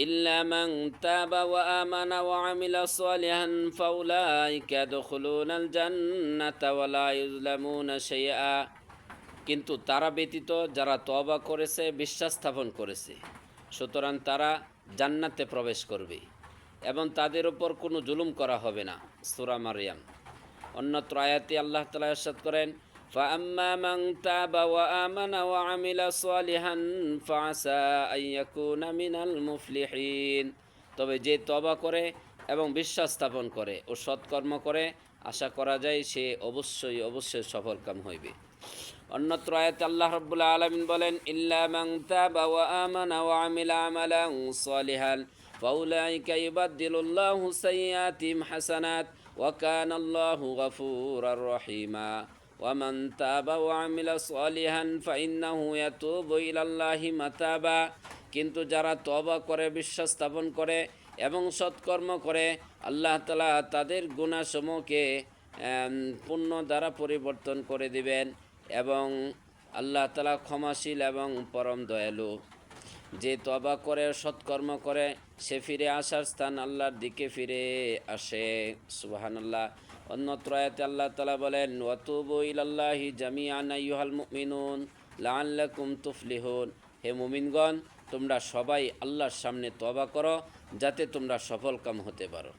إلا من تاب وآمن وعمل صالحا فأولئك يدخلون الجنة ولا يظلمون شيئا। কিন্তু তারা ব্যতীত যারা তওবা করেছে, বিশ্বাস স্থাপন করেছে, সুতরাং তারা জান্নাতে প্রবেশ করবে এবং তাদের উপর কোনো জুলুম করা হবে না। সূরা মারইয়াম। অন্যত্র আয়াতে আল্লাহ তাআলা ইরশাদ করেন, فَأَمَّا مَنْ تَابَ وَآمَنَ وَعَمِلَ صَالِحًا فَعَسَى أَنْ يَكُونَ مِنَ الْمُفْلِحِينَ। তবে যে তওবা করে এবং বিশ্বাস স্থাপন করে ও সৎকর্ম করে, আশা করা যায় সে অবশ্যই অবশ্যই সফলকাম হইবে। অন্যত্র আয়াতে আল্লাহ রাব্বুল আলামিন বলেন, ইল্লা মান তাবা ওয়া আমানা ওয়া আমিলা আমালান সালিহান ফাউলাইকা ইউবাদদিলুল্লাহু সাইয়্যাতিহিম হাসানাত ওয়া কানাল্লাহু গফুরার রহিমা ওয়া মান তাবা ওয়া আমিলা সালিহান ফাইন্নাহু ইয়াতুবু ইলাল্লাহি মাতাবা। কিন্তু যারা তওবা করে, বিশ্বাস স্থাপন করে এবং সৎকর্ম করে, আল্লাহ তাআলা তাদের গুনাহসমূহকে পুণ্য দ্বারা পরিবর্তন করে দিবেন এবং আল্লাহ তাআলা ক্ষমাশীল এবং পরম দয়ালু। যে তওবা করে সৎকর্ম করে সে ফিরে আসার স্থান আল্লাহর দিকে ফিরে আসে। সুবহানাল্লাহ। অন্যত্র আয়াতে আল্লাহ তাআলা বলেন, ওয়াতুবু ইলাল্লাহি জামিআন আইয়ুহাল মুমিনুন লাআল্লাকুম তুফলিহুন। হে মুমিনগণ, তোমরা সবাই আল্লাহর সামনে তওবা করো যাতে তোমরা সফলকাম হতে পারো।